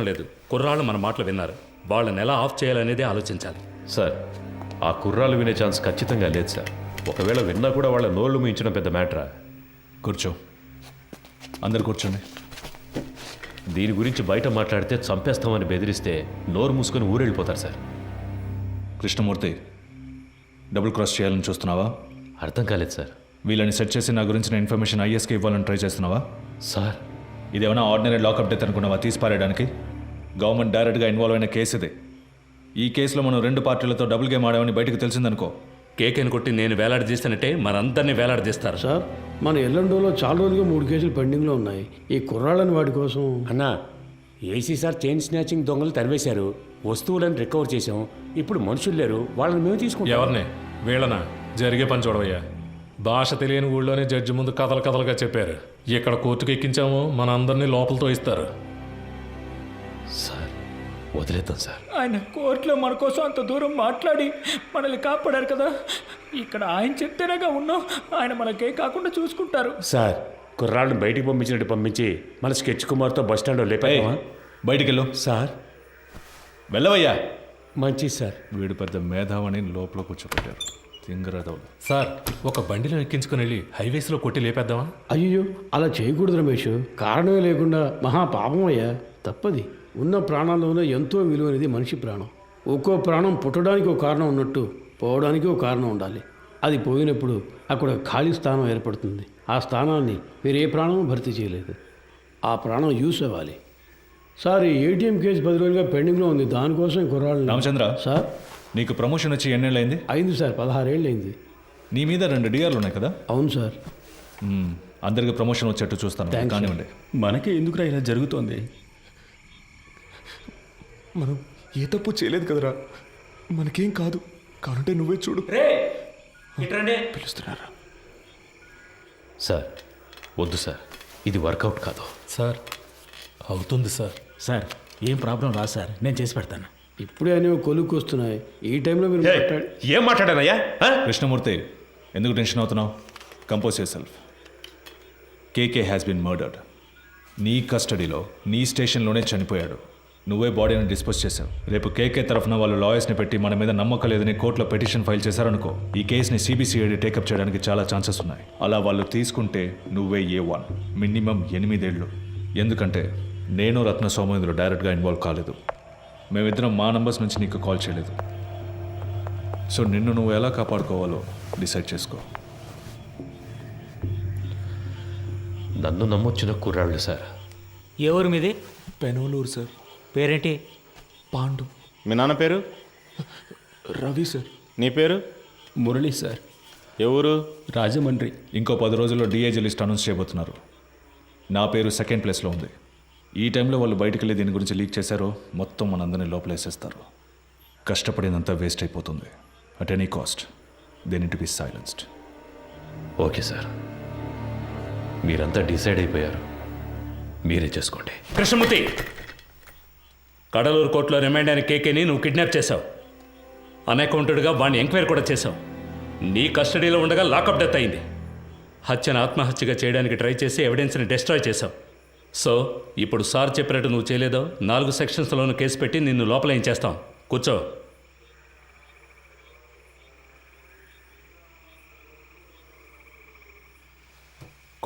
లేదు. కుర్రాళ్ళు మన మాటలు విన్నారు. వాళ్ళని ఎలా ఆఫ్ చేయాలనేదే ఆలోచించాలి. సార్, ఆ కుర్రాలు వినే ఛాన్స్ ఖచ్చితంగా లేదు సార్. ఒకవేళ విన్నా కూడా వాళ్ళ నోళ్లు మించడం పెద్ద మ్యాటరా? కూర్చో, అందరు కూర్చోండి. దీని గురించి బయట మాట్లాడితే చంపేస్తామని బెదిరిస్తే నోరు మూసుకొని ఊరెళ్ళిపోతారు సార్. కృష్ణమూర్తి, డబుల్ క్రాస్ చేయాలని చూస్తున్నావా? అర్థం కాలేదు సార్. వీళ్ళని సెట్ చేసి నా గురించిన ఇన్ఫర్మేషన్ ఐఎస్కి ఇవ్వాలని ట్రై చేస్తున్నావా? సార్, ఇదేమైనా ఆర్డినరీ లాకప్ డెత్ అనుకున్నావా తీసి పారేయడానికి? గవర్నమెంట్ డైరెక్ట్గా ఇన్వాల్వ్ అయిన కేసు ఇది. ఈ కేసులో మనం 2 పార్టీలతో డబుల్ గేమ్ ఆడామని బయటకు తెలిసిందనుకో, కేకేని కొట్టి నేను వేలాడదీస్తానంటే మనందరినీ వేలాడదీస్తారు. సార్, మన ఎల్లండోలో చాలా రోజులుగా 3 కేసులు పెండింగ్లో ఉన్నాయి. ఈ కుర్రాళ్ళని వాడి కోసం. అన్నా, ఏసీ సార్ చైన్ స్నాచింగ్ దొంగలు తరివేశారు. వస్తువులను రికవర్ చేసాం. ఇప్పుడు మనుషులు లేరు, వాళ్ళని మేము తీసుకుంటాం. ఎవరిని? వీళ్ళనా? జరిగే పని చూడవయ్యా. భాష తెలియని ఊళ్ళోనే జడ్జి ముందు కథలుగా చెప్పారు. ఇక్కడ కోర్టుకు ఎక్కించాము, మన అందరినీ లోపలతో ఇస్తారు. సార్ వదిలేద్దాం సార్. ఆయన కోర్టులో మన కోసం అంత దూరం మాట్లాడి మనల్ని కాపాడారు కదా. ఇక్కడ ఆయన చెప్తేనేగా ఉన్నాం. ఆయన మనకే కాకుండా చూసుకుంటారు. సార్, కుర్రాళ్ళని బయటికి పంపించినట్టు పంపించి మన స్కెచ్ కుమార్తో బస్ స్టాండ్లో లేపామా? బయటికి వెళ్ళు. సార్, వెళ్ళవయ్యా. మంచిది సార్. వీడు పెద్ద మేధావని లోపల కూర్చోబెట్టారు. తింగరదవులు. సార్, ఒక బండిలో ఎక్కించుకుని వెళ్ళి హైవేస్లో కొట్టి లేపేద్దామా? అయ్యో, అలా చేయకూడదు రమేష్. కారణమే లేకుండా మహా పాపం అయ్యా. తప్పది. ఉన్న ప్రాణాల్లోనే ఎంతో విలువైనది మనిషి ప్రాణం. ఒక్కో ప్రాణం పుట్టడానికి ఒక కారణం ఉన్నట్టు పోవడానికి ఒక కారణం ఉండాలి. అది పోయినప్పుడు అక్కడ ఖాళీ స్థానం ఏర్పడుతుంది. ఆ స్థానాన్ని వేరే ప్రాణం భర్తీ చేయలేదు. ఆ ప్రాణం యూస్ అవ్వాలి. సార్, ఈ ఏటీఎం కేసు 10 రోజులుగా పెండింగ్లో ఉంది. దానికోసం కుర్రాళ్ళు. రామచంద్ర సార్, నీకు ప్రమోషన్ వచ్చి ఎన్నేళ్ళైంది? అయింది సార్, 16 ఏళ్ళు అయింది. నీ మీద 2 డిఆర్లు ఉన్నాయి కదా? అవును సార్. అందరికి ప్రమోషన్ వచ్చేట్టు చూస్తాను. థాంక్స్ కానివ్వండి. మనకే ఎందుకురా ఇలా జరుగుతోంది? మనం ఏ తప్పు చేయలేదు కదరా. మనకేం కాదు. కానుంటే నువ్వే చూడు. పిలుస్తున్నారా? సార్ వద్దు సార్, ఇది వర్కౌట్ కాదు. సార్, అవుతుంది సార్. సార్, ఏం ప్రాబ్లం రా సార్, నేను చేసి పెడతాను. ఇప్పుడే అనేవి కొలుక్కు వస్తున్నాయి. ఈ టైంలో మీరు మాట్లాడి ఏం మాట్లాడానయ్యా? కృష్ణమూర్తి, ఎందుకు టెన్షన్ అవుతున్నావు? Compose your self. KK has been murdered. నీ కస్టడీలో, నీ స్టేషన్లోనే చనిపోయాడు. నువ్వే బాడీని డిస్పోజ్ చేశావు. రేపు కేకే తరఫున వాళ్ళు లాయర్స్ని పెట్టి మన మీద నమ్మకం లేదని కోర్టులో పిటిషన్ ఫైల్ చేశారనుకో, ఈ కేసుని సిబిసిఐడి టేకప్ చేయడానికి చాలా ఛాన్సెస్ ఉన్నాయి. అలా వాళ్ళు తీసుకుంటే నువ్వే A1, మినిమం 8 ఏళ్ళు. ఎందుకంటే నేను రత్న సోమేంద్ర డైరెక్ట్గా ఇన్వాల్వ్ కాలేదు. మేమిద్దరం మా నంబర్స్ నుంచి నీకు కాల్ చేయలేదు. సో నిన్ను నువ్వు ఎలా కాపాడుకోవాలో డిసైడ్ చేసుకో. నన్ను నమ్మొచ్చిన కుర్రాళ్ళు సార్. ఏ ఊరు మీది? పెనోలూరు సార్. పేరేంటి? పాండు. మీ నాన్న పేరు? రవి సార్. నీ పేరు? మురళి సార్. ఎవరు? రాజమండ్రి. ఇంకో 10 రోజుల్లో డిఐజీ లిస్ట్ అనౌన్స్ చేయబోతున్నారు. నా పేరు 2nd ప్లేస్లో ఉంది. ఈ టైంలో వాళ్ళు బయటకు వెళ్ళి దీని గురించి లీక్ చేశారో మొత్తం మనందరినీ లోపలేసేస్తారు. కష్టపడినంతా వేస్ట్ అయిపోతుంది. At any cost they need to be silenced. Okay sir, మీరంతా డిసైడ్ అయిపోయారు, మీరే చేసుకోండి. కృష్ణమూర్తి, కడలూరు కోర్టులో రిమైండ్ అయిన కేకేని నువ్వు కిడ్నాప్ చేశావు. అన్అకౌంటెడ్గా వాడిని ఎంక్వైరీ కూడా చేశావు. నీ కస్టడీలో ఉండగా లాకప్ డెత్ అయింది. హత్యను ఆత్మహత్యగా చేయడానికి ట్రై చేసి ఎవిడెన్స్ని డిస్ట్రాయ్ చేశావు. సో ఇప్పుడు సార్ చెప్పినట్టు నువ్వు చేయలేదో 4 సెక్షన్స్లోనూ కేసు పెట్టి నిన్ను లోపల ఏం చేస్తాం. కూర్చో.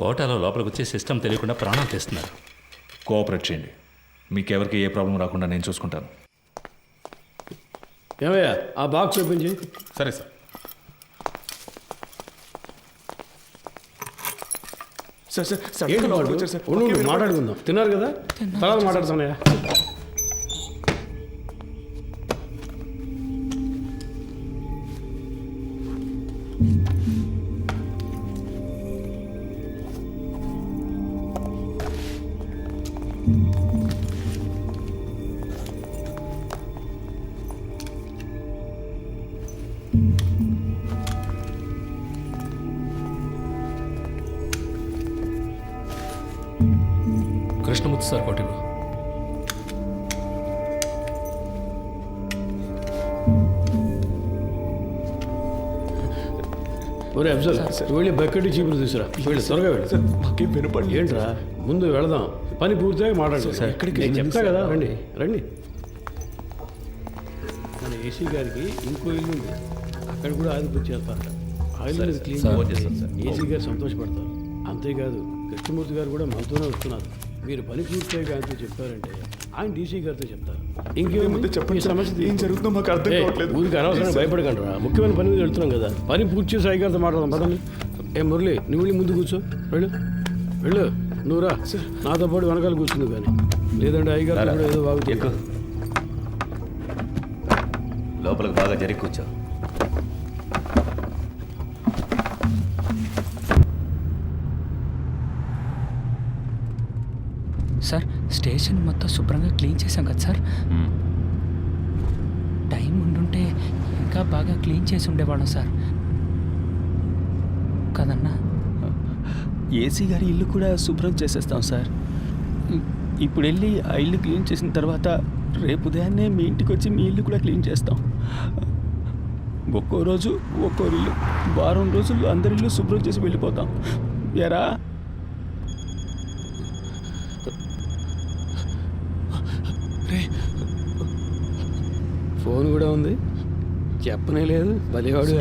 కోటాలో లోపలికి వచ్చి సిస్టమ్ తెలియకుండా ప్రాణాలు తీస్తున్నారు. కోఆపరేట్ చేయండి. మీకెవరికి ఏ ప్రాబ్లం రాకుండా నేను చూసుకుంటాను. ఏమయ్యా, ఆ బాక్స్ ఓపెన్ చేయి. సరే సార్. సార్ సార్ సార్, ఏంటి లోపలికి వాడు? వచ్చారు సార్. ఉండు, ఓకే, ఉండు, మాట్లాడుకుందాం. తిన్నారు కదా, తర్వాత మాట్లాడుతానయ్యా. కృష్ణమూర్తి సార్ కోటి. ఒరే అఫ్జల్, వెళ్ళి బకెట్ చీపులు తీసురా. వెళ్ళి త్వరగా వెళ్ళి. సార్, మాకేం వినపడలేదు. ఏంట్రా? ముందు వెళదాం, పని పూర్తిగా మాట్లాడుతుంది. నేను చెప్తా కదా, రండి రండి. మన ఏసీ గారికి ఇంకో ఇల్లు ఉంది, అక్కడ కూడా ఆయిల్ బుక్ చేస్తారట. ఆయిల్ మీద క్లీన్ ఏసీ గారు సంతోషపడతారు. అంతేకాదు కృష్ణమూర్తి గారు కూడా మనతోనే వస్తున్నారు. మీరు పని పూర్తిగా ఆయనతో చెప్పారంటే ఆయన డీసీ గారితో చెప్తారు. ఇంకేముంది చెప్పండి, సమస్య ఏం జరుగుతుందో మాకు అర్థం కావట్లేదు. ఊరికి అనవసరంగా భయపడకండి రా, ముఖ్యమైన పని మీద వెళ్తున్నాం కదా. పని పూర్తి చేసి సాయి గారితో మాట్లాడదాం పదండి. ఏ మురళి, నువ్వు వెళ్ళి ముందు కూర్చో, వెళ్ళు వెళ్ళు. నువ్వు రా, నాతో పాటు వెనకాల కూర్చుంది కానీ, లేదంటే అయ్యగారు కూడా ఏదో బాగుతుంది. లోపలికి బాగా జరిగి కూర్చో. సార్ స్టేషన్ మొత్తం శుభ్రంగా క్లీన్ చేశాం కదా సార్. టైం ఉండుంటే ఇంకా బాగా క్లీన్ చేసి ఉండేవాళ్ళం సార్ కదన్నా. ఏసీ గారి ఇల్లు కూడా శుభ్రం చేసేస్తాం సార్. ఇప్పుడు వెళ్ళి ఆ ఇల్లు క్లీన్ చేసిన తర్వాత రేపు ఉదయాన్నే మీ ఇంటికి వచ్చి మీ ఇల్లు కూడా క్లీన్ చేస్తాం. ఒక్కో రోజు ఒక్కో ఇల్లు, వారం రోజుల్లో అందరి ఇల్లు శుభ్రం చేసి వెళ్ళిపోతాం. ఎరా ఫోన్ కూడా ఉంది, చెప్పనే లేదు. బలివాడు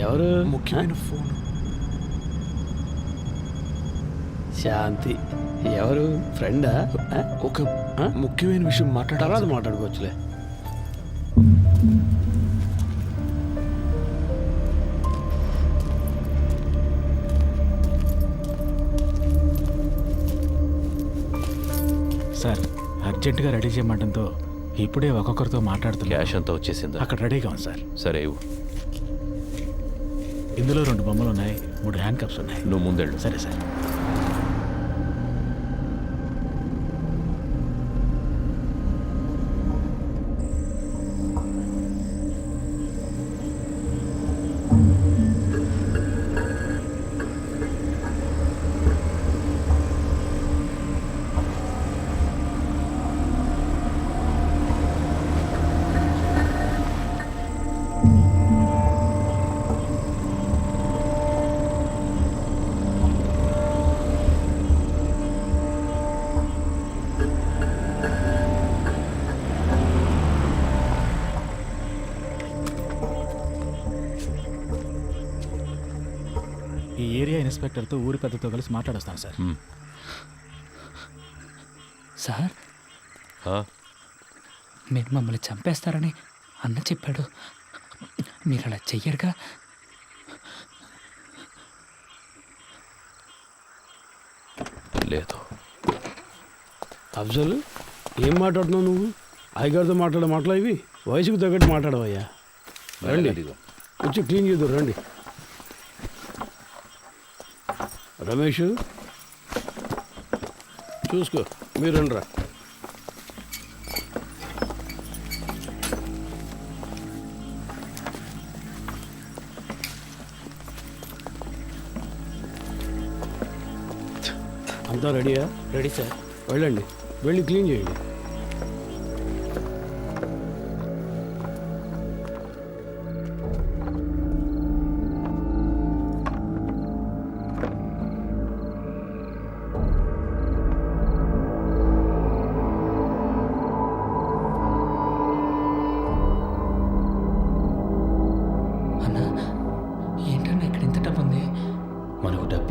ఎవరు? ముఖ్యమైన ఫోన్. శాంతి ఎవరు? ఫ్రెండా? ఒక ముఖ్యమైన విషయం తర్వాత మాట్లాడుకోవచ్చులే. సార్, అర్జెంటుగా రెడీ చేయమంటంతో ఇప్పుడే ఒక్కొక్కరితో మాట్లాడుతున్నా. క్యాష్ అంతా వచ్చేసిందా? అక్కడ రెడీగా ఉంది సార్. సరే ఇవ్వు. ఇందులో 2 బొమ్మలు ఉన్నాయి, 3 హ్యాండ్ కప్స్ ఉన్నాయి. నువ్వు ముందెళ్ళు. సరే సార్. ఈ ఏరియా ఇన్స్పెక్టర్తో ఊరి పెద్దతో కలిసి మాట్లాడొస్తాను సార్. సార్ మీరు మమ్మల్ని చంపేస్తారని అన్న చెప్పాడు. మీరు అలా చెయ్యరుగా? లేదు. అఫ్జల్, ఏం మాట్లాడుతున్నావు నువ్వు? అయ్యగారితో మాట్లాడే మాటలు ఇవి? వయసుకు తగ్గట్టు మాట్లాడవయ్యా. రండి, వచ్చి క్లీన్ చేద్దాం రండి. రమేష్ చూసుకో, మీరు రండిరా. అంతా రెడీయా? Ready sir. వెళ్ళండి, వెళ్ళి క్లీన్ చేయండి.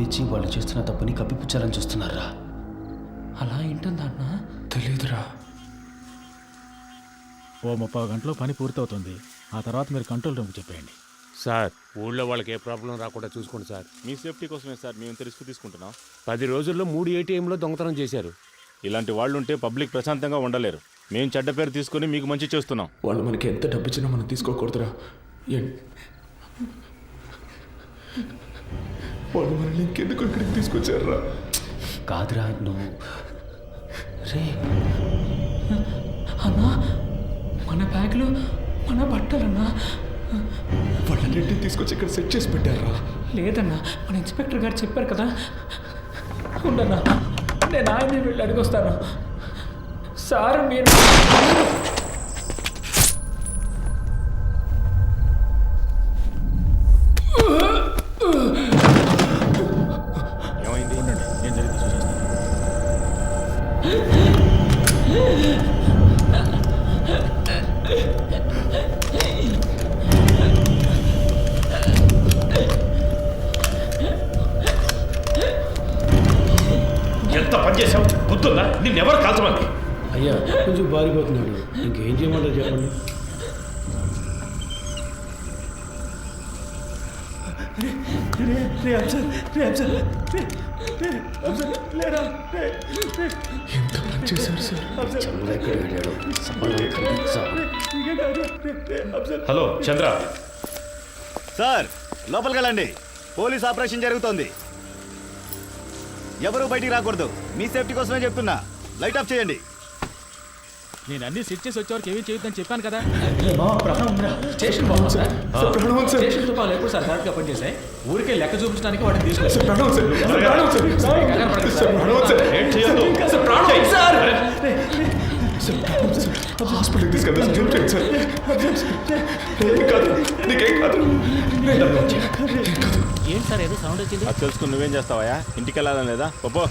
ఇచ్చి వాళ్ళు చేస్తున్న తప్పుని కప్పిపుచ్చాలని చూస్తున్నారా? అలా ఏంటుందా అన్న? తెలీదురా. ఓ 30 గంటలో పని పూర్తవుతుంది. ఆ తర్వాత మీరు కంట్రోల్ రూమ్కి చెప్పేయండి. సార్, ఊళ్ళో వాళ్ళకి ఏ ప్రాబ్లం రాకుండా చూసుకోండి సార్. మీ సేఫ్టీ కోసమే సార్ మేము ఇంత రిస్క్ తీసుకుంటున్నాం. 10 రోజుల్లో 3 ATMలో దొంగతనం చేశారు. ఇలాంటి వాళ్ళు ఉంటే పబ్లిక్ ప్రశాంతంగా ఉండలేరు. మేము చెడ్డ పేరు తీసుకుని మీకు మంచి చేస్తున్నాం. వాళ్ళు మనకి ఎంత డబ్బు ఇచ్చినా మనం తీసుకోకూడదురా. వాళ్ళు మనల్ని ఇంకెందుకు ఇక్కడికి తీసుకొచ్చారా? కాదురా, నువ్వు రే అన్నా, మన బ్యాగ్లో మన బట్టలన్నా. వాళ్ళన్నింటినీ తీసుకొచ్చి ఇక్కడ సెట్ చేసి పెట్టారా? లేదన్నా, మన ఇన్స్పెక్టర్ గారు చెప్పారు కదా. ఉండన్నా, నేను ఆయన్ని వెళ్ళి అడిగొస్తాను. సార్ మీరు ఏమైంది? ఏం జరిగింది? ఎంత పని చేశావు గుర్తుందా నిన్నెవరు కాల్చమంది అయ్యా కొంచెం బారిపోతున్నాడు, ఇంకేం చేయమంటారు చెప్పండి. ఎంత పని చేశారు సార్? చంద్రక్కడ వెళ్ళాడు, సంబంధం కనిపించాలి. హలో చంద్ర, సార్ లోపలికి వెళ్ళండి. పోలీస్ ఆపరేషన్ జరుగుతోంది. ఎవరు బయటికి రాకూడదు. మీ సేఫ్టీ కోసమే చెప్తున్నా. లైట్ ఆఫ్ చేయండి. నేను అన్ని సెట్ చేసి వచ్చేవారికి ఏమీ చేయొద్దని చెప్పాను కదా. స్టేషన్ బాగుంది సార్. ప్రణవం సార్. స్టేషన్ తుపాలు ఎప్పుడు సార్ కరెక్ట్గా పనిచేసాయి. ఊరికే లెక్క చూపించడానికి వాటిని తీసుకొచ్చారు. ప్రణవం సార్. ప్రణవం సార్. ప్రణవం సార్. ఏం చేయొద్దు. హాస్పిటల్కి తీసుకెళ్తా సార్. ఏం కాదు, నీకేం కాదు. ఏం సార్ ఏదో సౌండ్ వచ్చింది? అది తెలుసుకుని నువ్వేం చేస్తావా? ఇంటికి వెళ్ళాలని లేదా? పప్పు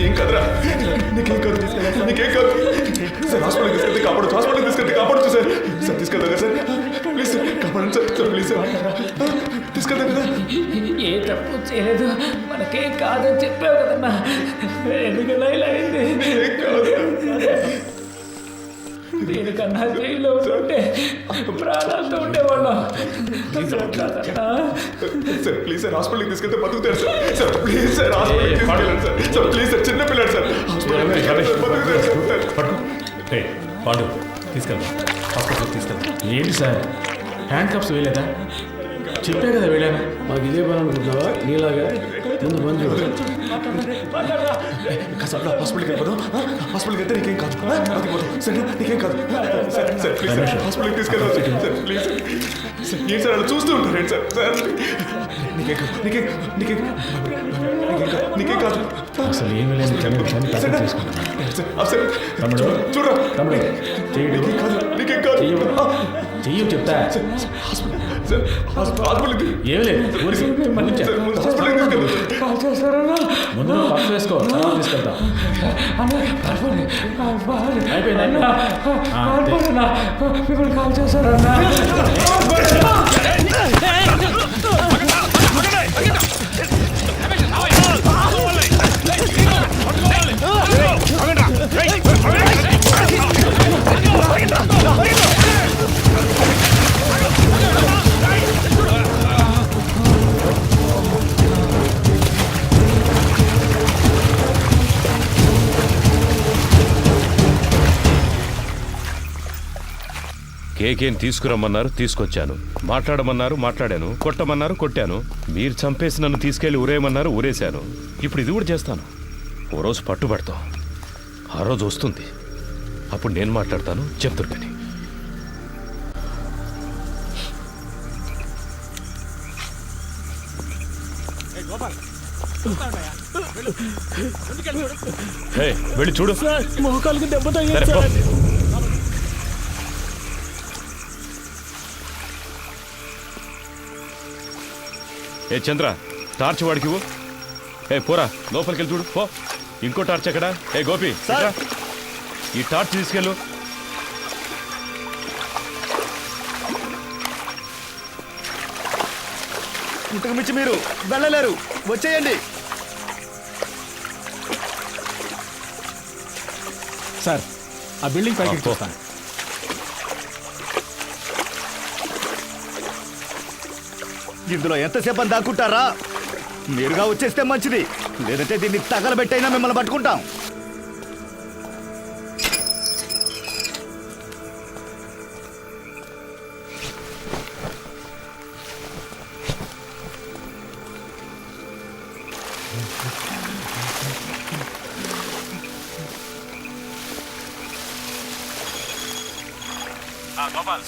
ఏం కాదురా, నీకేం కాదు. నీకేం కాదు సార్. హాస్పిటల్కి తీసుకెళ్తే కాపాడు. హాస్పిటల్కి తీసుకెళ్తే కాపాడచ్చు సార్. సార్ తీసుకెళ్తా కదా సార్. ప్లీజ్ సార్, కాపాడండి సార్. సార్ ప్లీజ్ సార్, తీసుకెళ్తాం కదా. ఏ తప్పు చేయలేదు, మనకేం కాదని చెప్పావు కదన్నా. ఎందుకలా ఇలా అయింది? ఏం కాదు. దీనికన్నా జైల్లో ఉంటే ప్రాణాలతో ఉండేవాళ్ళం. సార్ ప్లీజ్ సార్, హాస్పిటల్కి తీసుకెళ్తే బతుకుతారు సార్. సార్ ప్లీజ్ సార్, హాస్పిటల్కి తీసుకెళ్ళండి సార్. సార్ ప్లీజ్ సార్, చిన్న పిల్లాడు సార్. హాస్పిటల్కి తీసుకెళ్తే బతుకుతారు సార్. రే పాండు, తీసుకెళ్దాం, హాస్పిటల్కి తీసుకెళ్దాం. ఏంటి సార్ హ్యాండ్ కప్స్ వేయలేదా? చెప్పే కదా వెళ్ళాను. మాకు ఇదే పని అనుకుంటున్నావా? నీలాగా ముందు పని చూడు. కాసేపు హాస్పిటల్కి వెళ్ళిపోదాం. హాస్పిటల్కి వెళ్తే నీకేం కాదు. బతికిపోతాం సరే, నీకేం కాదు. సార్ సార్ ప్లీజ్ సార్, హాస్పిటల్కి తీసుకెళ్ళాలి సార్. Please sir. ఏంటి సార్ అలా చూస్తూ ఉంటారు ఏంటి సార్? సార్ నీకేం కాదు. నీకేం నీకేం నీకేం కాదు. అసలు ఏమి లేని కనిపించాన్ని సార్ తీసుకుంటాను. సార్ తమ్ముడు, చూడరా. తమ్ముడు చెయ్యి నీకేం కాదు. నీకేం కాదు. చెయ్యి చెప్తా. సార్ హాస్పిటల్కి ఏమి లేదు ఊరికి సార్ ముందు హాస్పిటల్కి తీసుకెళ్ళాలి. కాల్ చేస్తారన్నా. ముందు పక్క వేసుకో, తర్వాత తీసుకెళ్తాం. అయిపోయింది. మిమ్మల్ని కాల్ చేస్తారన్నా. కేకేని తీసుకురమ్మన్నారు, తీసుకొచ్చాను. మాట్లాడమన్నారు, మాట్లాడాను. కొట్టమన్నారు, కొట్టాను. మీరు చంపేసి నన్ను తీసుకెళ్లి ఊరేయమన్నారు, ఊరేశాను. ఇప్పుడు ఇది కూడా చేస్తాను. ఓ రోజు పట్టుబడతాం. ఆ రోజు వస్తుంది, అప్పుడు నేను మాట్లాడతాను. చెప్తురు కానీ వెళ్ళి చూడు. మోకాలకు దెబ్బ సరే, తగిలింది పో. సార్. ఏ చంద్ర, టార్చ్ వాడికి ఇవ్వు. ఏ పోరా, లోపలికి వెళ్ళి చూడు. పో. ఇంకో టార్చ్ ఎక్కడ? ఏ గోపి, ఇట్రా. ఈ టార్చ్ తీసుకెళ్ళు. ఇంతకు మించి మీరు వెళ్ళలేరు. వచ్చేయండి. సార్ ఆ బిల్డింగ్ పైకి పో. చూస్తాను. ఇందులో ఎంతసేపు అని దాక్కుంటారా? మీరుగా వచ్చేస్తే మంచిది, లేదంటే దీన్ని తగలబెట్టైనా మిమ్మల్ని పట్టుకుంటాం.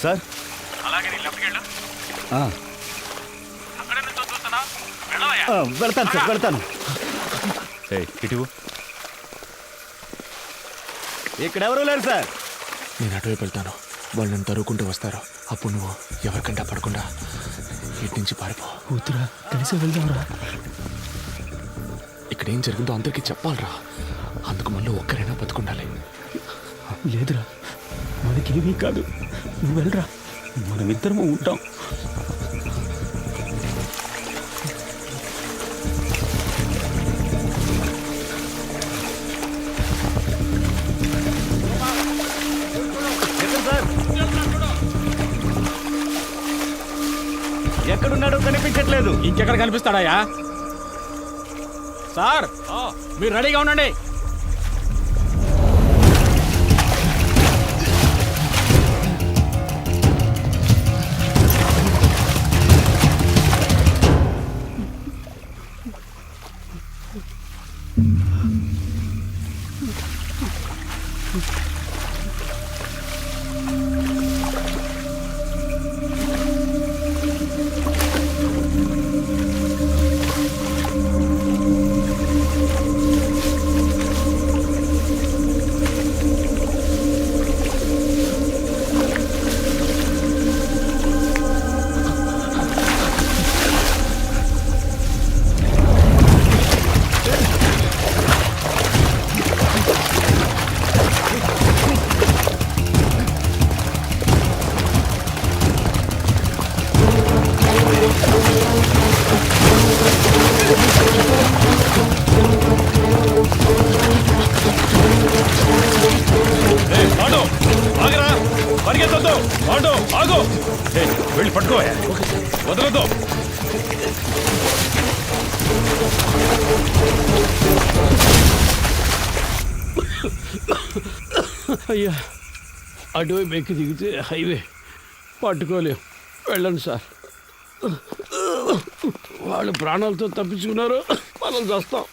సార్ వెళ్తాను సార్, వెళ్తాను. ఏ ఇటు. ఇక్కడెవరూ లేరు సార్. నేను అటువైపు వెళ్తాను. వాళ్ళు నన్ను తరువుకుంటూ వస్తారు. అప్పుడు నువ్వు ఎవరికంటా పడకుండా ఇటు నుంచి పారిపో. కూతురా కలిసి వెళ్దాంరా. ఇక్కడ ఏం జరిగిందో అందరికీ చెప్పాలరా. అందుకు మళ్ళీ ఒక్కరైనా బతుకుండాలి. లేదురా, మనకేమీ కాదు. నువ్వు వెళ్ళరా, మనమిద్దరము ఉంటాం. ఎక్కడున్నాడో కనిపించట్లేదు. ఇంకెక్కడ కనిపిస్తాడాయా? సార్, మీరు రెడీగా ఉండండి. వెళ్ళి పట్టుకో, వదలదు. అయ్యా, అటువైపు ఎక్కి దిగితే హైవే పట్టుకోలేం. వెళ్ళండి సార్. వాళ్ళు ప్రాణాలతో తప్పించుకున్నారు, మనం చేస్తాం.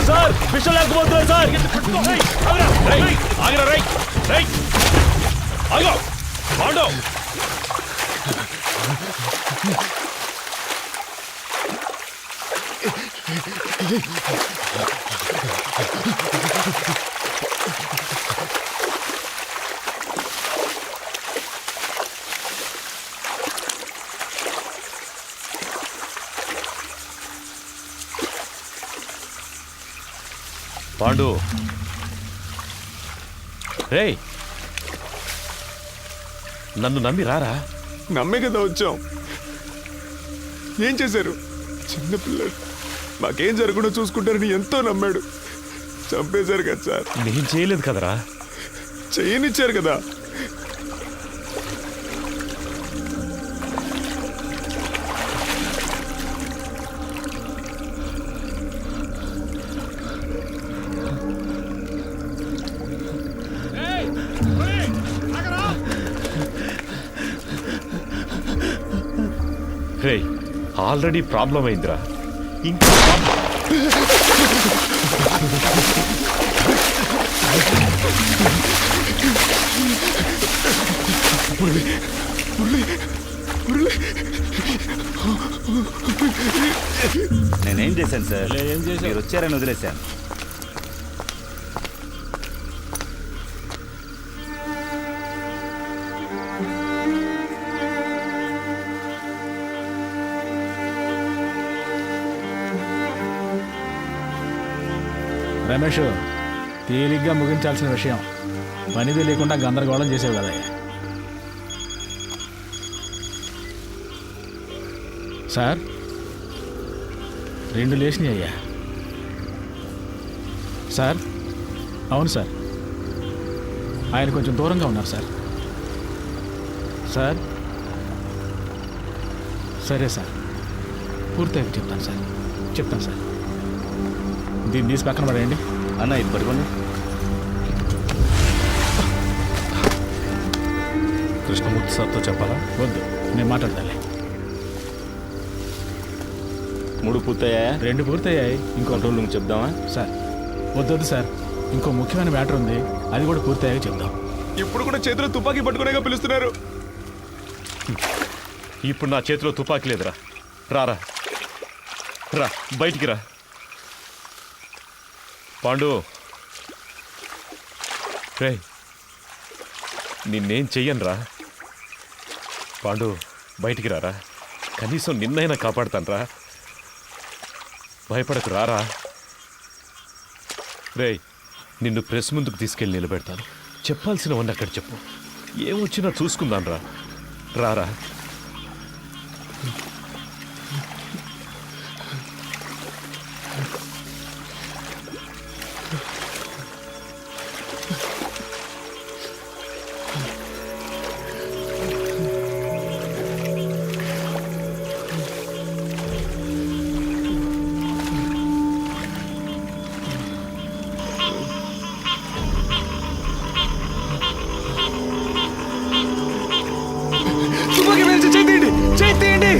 సార్, విషయం లేకపోతున్నారు సార్. ఆగిరా, రై రై ఆగో, పాండు. పాండు, రేయ్, నన్ను నమ్మి రారా. నమ్మే కదా వచ్చాం. ఏం చేశారు? చిన్నపిల్లడు, మాకేం జరగకుండా చూసుకుంటారని ఎంతో నమ్మాడు. చంపేశారు కదా సార్. నేను చేయలేదు కదరా. చేయనిచ్చారు కదా. రేయ్, ఆల్రెడీ ప్రాబ్లం అయిందిరా. ఇంకా నేనేం చేశాను సార్? మీరు వచ్చారని వదిలేశాను. రమేష్, తేలిగ్గా ముగించాల్సిన విషయం పనిది లేకుండా గందరగోళం చేసేవి కదా. సార్, 2 లేచినాయి అయ్యా. సార్, అవును సార్, ఆయన కొంచెం దూరంగా ఉన్నారు సార్. సార్, సరే సార్, పూర్తయితే చెప్తాను సార్. దీన్ని తీసి పక్కన పడేయండి. అన్న, ఇది పట్టుకోండి. కృష్ణమూర్తి సార్తో చెప్పాలా? వద్దు, నేను మాట్లాడతాలే. 3 పూర్తయ్యాయా? 2 పూర్తయ్యాయి. ఇంకో కంట్రోల్ రూమ్ చెప్దామా? సార్, వద్దొద్దు సార్, ఇంకో ముఖ్యమైన మ్యాటర్ ఉంది, అది కూడా పూర్తయ్యాక చెప్దాం. ఇప్పుడు కూడా చేతిలో తుపాకీ పట్టుకునేగా పిలుస్తున్నారు. ఇప్పుడు నా చేతిలో తుపాకీ లేదురా. రారా రా బయటికి రా పాండు రే నిన్నేం చెయ్యను రా పాండు బయటికి రారా కనీసం నిన్నైనా కాపాడుతాను రా భయపడకు రారా రే నిన్ను ప్రెస్ ముందుకు తీసుకెళ్ళి నిలబెడతాను చెప్పాల్సినవన్నీ అక్కడ చెప్పు ఏమొచ్చినా చూసుకుందాం రా రారా తుపాకీ వేసి చేయండి చేయండి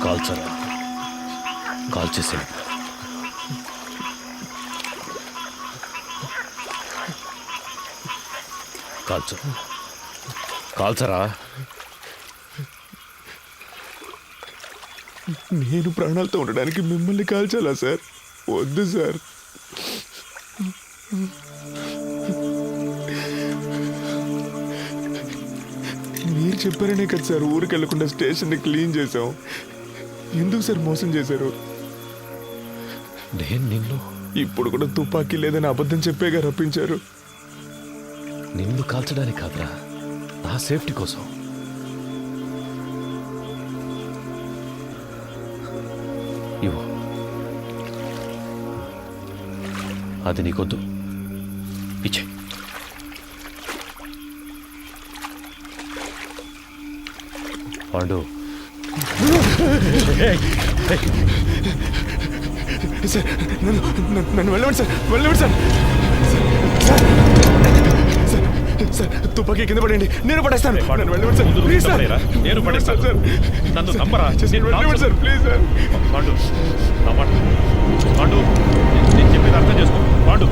కాల్చరా కాల్చేసి కాల్చు కాల్చరా నేను ప్రాణాలతో ఉండడానికి మిమ్మల్ని కాల్చాలా సార్ వద్దు సార్ మీరు చెప్పారనే కదా సార్ ఊరికి వెళ్ళకుండా స్టేషన్ని క్లీన్ చేసాం ఎందుకు సార్ మోసం చేశారు నేను నిన్ను ఇప్పుడు కూడా తుపాకీ లేదని అబద్ధం చెప్పేగా రప్పించారు నిన్ను కాల్చడానికి కాదురా నా సేఫ్టీ కోసం ఇవ్వు అది నీకొద్దు ఇచ్చే పాండు సార్ నన్ను వెళ్ళండి సార్ వెళ్ళండి సార్ సార్ తుపాకీ కింద పడండి నేను పడేస్తాను నన్ను వెళ్ళండి సార్ ప్లీజ్ సార్ నేను పడేస్తాను సార్ నన్ను నమ్మరా వెళ్ళండి సార్ ప్లీజ్ సార్ పాండు నా మాట పాండు నేను చెప్పేది అర్థం చేసుకో పాండు